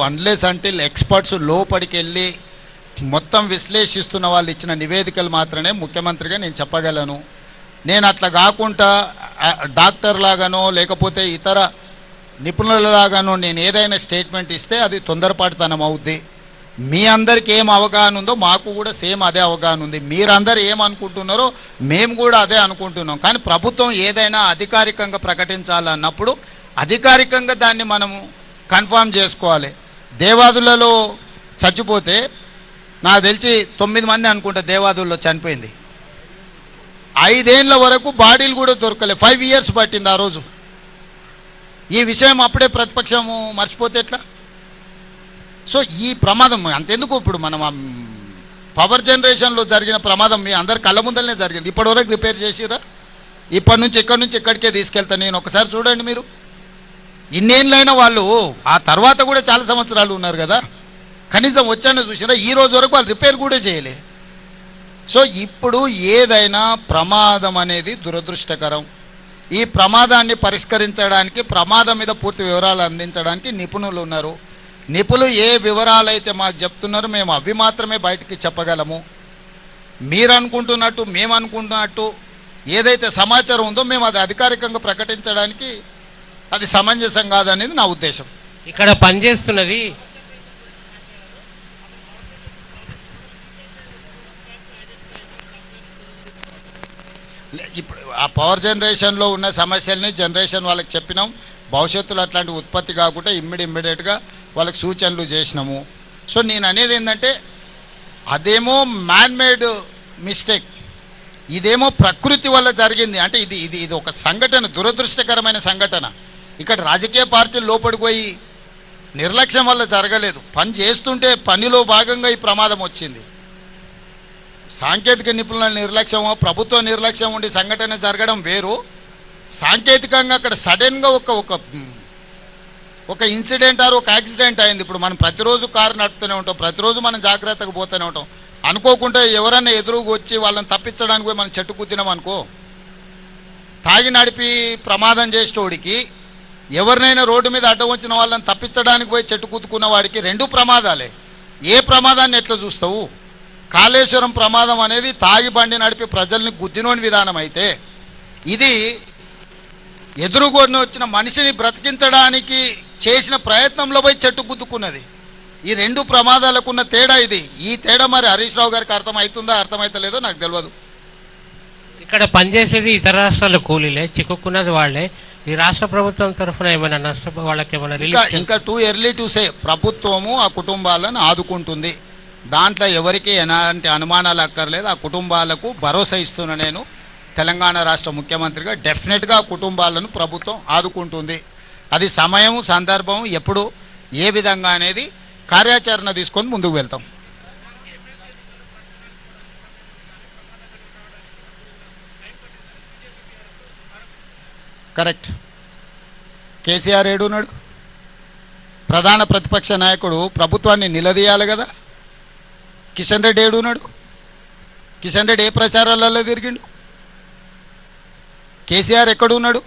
Unless until experts లోపలికి వెళ్ళి మొత్తం విశ్లేషిస్తున్న వాళ్ళు ఇచ్చిన నివేదికలు మాత్రమే ముఖ్యమంత్రిగా నేను చెప్పగలను. నేను అట్లా కాకుండా డాక్టర్ లాగానో లేకపోతే ఇతర నిపుణులలాగానో నేను ఏదైనా స్టేట్మెంట్ ఇస్తే అది తొందరపాటుతనం అవుద్ది. మీ అందరికీ ఏం అవగాహన ఉందో మాకు కూడా సేమ్ అదే అవగాహన ఉంది. మీరందరూ ఏమనుకుంటున్నారో మేము కూడా అదే అనుకుంటున్నాం. కానీ ప్రభుత్వం ఏదైనా అధికారికంగా ప్రకటించాలన్నప్పుడు అధికారికంగా దాన్ని మనము కన్ఫర్మ్ చేసుకోవాలి. దేవాదులలో చచ్చిపోతే నాకు తెలిసి 9 మంది అనుకుంటా దేవాదుల్లో చనిపోయింది. 5 ఏళ్ల వరకు బాడీలు కూడా దొరకలే. 5 years పట్టింది ఆ రోజు. ఈ విషయం అప్పుడే ప్రతిపక్షము మర్చిపోతే ఎట్లా? సో ఈ ప్రమాదం అంతెందుకు, ఇప్పుడు మనం పవర్ జనరేషన్లో జరిగిన ప్రమాదం మీ అందరి కళ్ళ ముందరనే జరిగింది. ఇప్పటివరకు రిపేర్ చేసిరా? ఇప్పటి నుంచి ఎక్కడి నుంచి ఎక్కడికే తీసుకెళ్తాను నేను. ఒకసారి చూడండి మీరు. ఇన్నేళ్ళైనా వాళ్ళు ఆ తర్వాత కూడా చాలా సంవత్సరాలు ఉన్నారు కదా, కనీసం వచ్చానో చూసినా ఈ రోజు వరకు వాళ్ళు రిపేర్ కూడా చేయలే. సో ఇప్పుడు ఏదైనా ప్రమాదం అనేది దురదృష్టకరం. ఈ ప్రమాదాన్ని పరిష్కరించడానికి, ప్రమాదం మీద పూర్తి వివరాలు అందించడానికి నిపుణులు ఉన్నారు. నిపుణులు ఏ వివరాలు అయితే మాకు చెప్తున్నారో మేము అవి మాత్రమే బయటికి చెప్పగలము. మీరు అనుకుంటున్నట్టు మేము అనుకుంటున్నట్టు ఏదైతే సమాచారం ఉందో మేము అది అధికారికంగా ప్రకటించడానికి అది సమంజసం కాదనేది నా ఉద్దేశం. ఇక్కడ పనిచేస్తున్నది ఇప్పుడు ఆ పవర్ జనరేషన్లో ఉన్న సమస్యల్ని జనరేషన్ వాళ్ళకి చెప్పినాం. భవిష్యత్తులో అట్లాంటి ఉత్పత్తి కాకుండా ఇమ్మీడియట్గా వాళ్ళకి సూచనలు చేసినాము. సో నేను అనేది ఏంటంటే అదేమో మ్యాన్మేడ్ మిస్టేక్, ఇదేమో ప్రకృతి వల్ల జరిగింది. అంటే ఇది ఇది ఇది ఒక సంఘటన, దురదృష్టకరమైన సంఘటన. ఇక్కడ రాజకీయ పార్టీలు లోపలికి పోయి నిర్లక్ష్యం వల్ల జరగలేదు. పని చేస్తుంటే పనిలో భాగంగా ఈ ప్రమాదం వచ్చింది. సాంకేతిక నిపుణుల నిర్లక్ష్యమో ప్రభుత్వ నిర్లక్ష్యం ఉండి సంఘటన జరగడం వేరు. సాంకేతికంగా అక్కడ సడన్గా ఒక ఇన్సిడెంట్ ఆర్ ఒక యాక్సిడెంట్ అయింది. ఇప్పుడు మనం ప్రతిరోజు కారు నడుపుతూనే ఉంటాం, ప్రతిరోజు మనం జాగ్రత్తగా పోతూనే ఉంటాం. అనుకోకుండా ఎవరన్నా ఎదురుగా వచ్చి వాళ్ళని తప్పించడానికి పోయి మనం చెట్టు కుద్దినాం అనుకో, తాగి నడిపి ప్రమాదం చేసేటోడికి ఎవరినైనా రోడ్డు మీద అడ్డం వచ్చిన వాళ్ళని తప్పించడానికి పోయి చెట్టు కుద్దుకున్న వాడికి 2 ప్రమాదాలే. ఏ ప్రమాదాన్ని ఎట్లా చూస్తావు? కాళేశ్వరం ప్రమాదం అనేది తాగి బండి నడిపి ప్రజల్ని గుద్దినోని విధానం అయితే, ఇది ఎదురుగొని వచ్చిన మనిషిని బ్రతికించడానికి చేసిన ప్రయత్నంలో పోయి చెట్టు గుద్దుకున్నది. ఈ 2 ప్రమాదాలకున్న తేడా ఇది. ఈ తేడా మరి హరీష్ రావు గారికి అర్థమవుతుందా అర్థమవుతలేదో నాకు తెలియదు. ఇక్కడ పనిచేసేది ఇతర రాష్ట్రాల కూలీలే, చిక్కుకున్నది వాళ్ళే. ఈ రాష్ట్ర ప్రభుత్వం తరఫున ఏమైనా వాళ్ళకి ఏమైనా ఇంకా టూ ఎర్లీ టు సే. ప్రభుత్వము ఆ కుటుంబాలను ఆదుకుంటుంది, దాంట్లో ఎవరికి ఎలాంటి అనుమానాలు అక్కర్లేదు. ఆ కుటుంబాలకు భరోసా ఇస్తున్నా నేను తెలంగాణ రాష్ట్ర ముఖ్యమంత్రిగా. డెఫినెట్గా ఆ కుటుంబాలను ప్రభుత్వం ఆదుకుంటుంది. అది సమయం సందర్భం ఎప్పుడు ఏ విధంగా అనేది కార్యాచరణ తీసుకొని ముందుకు వెళ్తాం. కరెక్ట్. కేసీఆర్ ఏడున్నాడు? ప్రధాన ప్రతిపక్ష నాయకుడు ప్రభుత్వాన్ని నిలదీయాలి కదా. కిషన్ రెడ్డి ఏడున్నాడు? కిషన్ రెడ్డి ఏ ప్రచారాలలో తిరిగిండు? కేసీఆర్ ఎక్కడున్నాడు?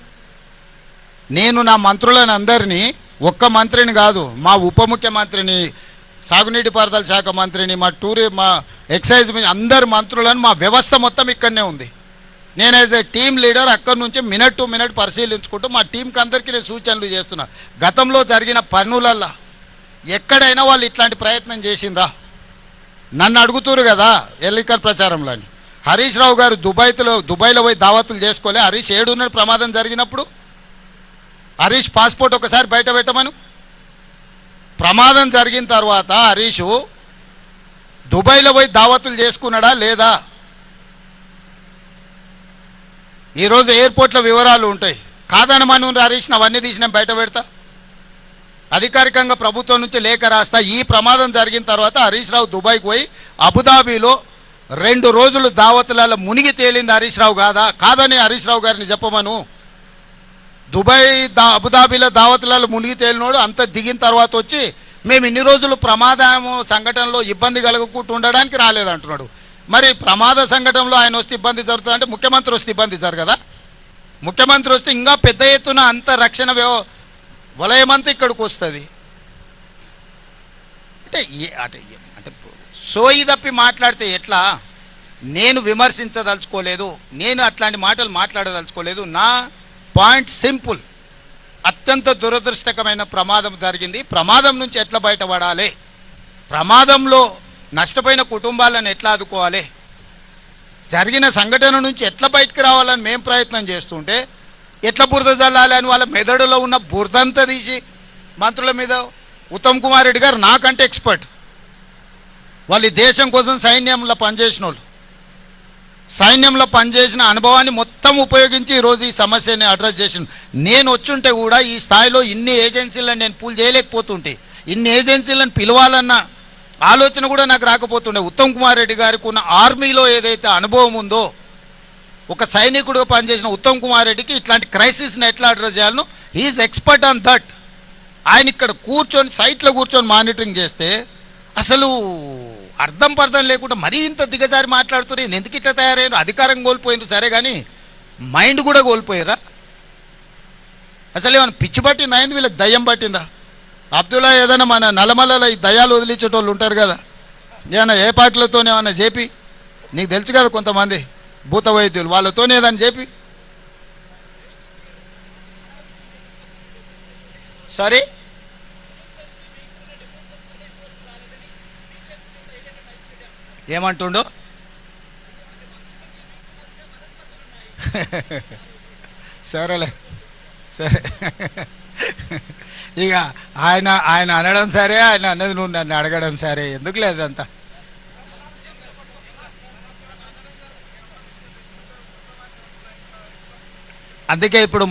నేను నా మంత్రులను అందరినీ, ఒక్క మంత్రిని కాదు, మా ఉప ముఖ్యమంత్రిని, సాగునీటి పారుదల శాఖ మంత్రిని, మా ఎక్సైజ్ అందరి మంత్రులను, మా వ్యవస్థ మొత్తం ఇక్కడనే ఉంది. నేను యాజ్ ఏ టీమ్ లీడర్ అక్కడి నుంచి మినిట్ టు మినిట్ పరిశీలించుకుంటూ మా టీంకి అందరికీ నేను సూచనలు చేస్తున్నా. గతంలో జరిగిన పనులల్లో ఎక్కడైనా వాళ్ళు ఇట్లాంటి ప్రయత్నం చేసిండ్రా? నన్ను అడుగుతురు కదా ఎన్నికల ప్రచారంలోని. హరీష్ రావు గారు దుబాయ్లో పోయి దావతులు చేసుకోలే. హరీష్ ఏడున్న ప్రమాదం జరిగినప్పుడు హరీష్ పాస్పోర్ట్ ఒకసారి బయట పెట్టమను. ప్రమాదం జరిగిన తర్వాత హరీషు దుబాయ్లో పోయి దావతులు చేసుకున్నాడా లేదా? ఈరోజు ఎయిర్పోర్ట్లో వివరాలు ఉంటాయి. కాదనమను హరీష్ని అవన్నీ తీసి బయట పెడతా. అధికారికంగా ప్రభుత్వం నుంచి లేఖ రాస్తా. ఈ ప్రమాదం జరిగిన తర్వాత హరీష్ రావు దుబాయ్కి పోయి అబుదాబీలో 2 రోజులు దావతులలో మునిగి తేలింది హరీష్ రావు కాదని హరీష్ రావు గారిని చెప్పమను. అబుదాబీలో దావతులలో మునిగి తేలినోడు అంత దిగిన తర్వాత వచ్చి మేము ఇన్ని రోజులు ప్రమాదం సంఘటనలో ఇబ్బంది కలగకుండా ఉండడానికి రాలేదంటున్నాడు. మరి ప్రమాద సంఘటనలో ఆయన వస్తే ఇబ్బంది జరుగుతుందంటే ముఖ్యమంత్రి వస్తే ఇబ్బంది జరగదా? ముఖ్యమంత్రి వస్తే ఇంకా పెద్ద ఎత్తున అంత రక్షణ వలయమంతా ఇక్కడికి వస్తుంది. అంటే అంటే సోయి తప్పి మాట్లాడితే ఎట్లా? నేను విమర్శించదలుచుకోలేదు, నేను అట్లాంటి మాటలు మాట్లాడదలుచుకోలేదు. నా పాయింట్ సింపుల్. అత్యంత దురదృష్టకరమైన ప్రమాదం జరిగింది. ప్రమాదం నుంచి ఎట్లా బయటపడాలి, ప్రమాదంలో నష్టపోయిన కుటుంబాలను ఎట్లా ఆదుకోవాలి, జరిగిన సంఘటన నుంచి ఎట్లా బయటకు రావాలని మేము ప్రయత్నం చేస్తుంటే ఎట్లా బురద జల్లాలి అని వాళ్ళ మెదడులో ఉన్న బురదంతా తీసి మంత్రుల మీద. ఉత్తమ్ కుమార్ రెడ్డి గారు నాకంటే ఎక్స్పర్ట్. వాళ్ళు ఈ దేశం కోసం సైన్యంలో పనిచేసిన వాళ్ళు, సైన్యంలో పనిచేసిన అనుభవాన్ని మొత్తం ఉపయోగించి ఈరోజు ఈ సమస్యని అడ్రస్ చేసిన. నేను వచ్చుంటే కూడా ఈ స్థాయిలో ఇన్ని ఏజెన్సీలను నేను పూల్ చేయలేకపోతుంటే, ఇన్ని ఏజెన్సీలను పిలవాలన్న ఆలోచన కూడా నాకు రాకపోతుండే. ఉత్తమ్ కుమార్ రెడ్డి గారికి ఉన్న ఆర్మీలో ఏదైతే అనుభవం ఉందో, ఒక సైనికుడిగా పనిచేసిన ఉత్తమ్ కుమార్ రెడ్డికి ఇట్లాంటి క్రైసిస్ని ఎట్లా అడ్రస్ చేయాలనో హీఈస్ ఎక్స్పర్ట్ ఆన్ దట్. ఆయన ఇక్కడ కూర్చొని సైట్లో కూర్చొని మానిటరింగ్ చేస్తే అసలు అర్థం పర్థం లేకుండా మరీ ఇంత దిగజారి మాట్లాడుతున్నారు. ఎందుకు ఇట్లా తయారయ్యారు? అధికారం కోల్పోయినారు సరే, కానీ మైండ్ కూడా కోల్పోయారా? అసలు ఏమైనా పిచ్చి పట్టిందా? అయింది వీళ్ళకి దయ్యం పట్టిందా? అబ్దుల్లా ఏదైనా మన నల్లమల్లలో ఈ దయ్యాలు వదిలించేటోళ్ళు ఉంటారు కదా, ఏమన్నా ఏ పాకులతోనే ఏమన్నా చెప్పి, నీకు తెలుసు కదా కొంతమంది భూత వైద్యులు, వాళ్ళతోనే ఏదైనా చెప్పి సరే. ఏమంటుండో సరేలే సరే. ఇక ఆయన అనడం సరే, ఆయన అన్నది నువ్వు నన్ను అడగడం సరే, ఎందుకు లేదంతా. అందుకే ఇప్పుడు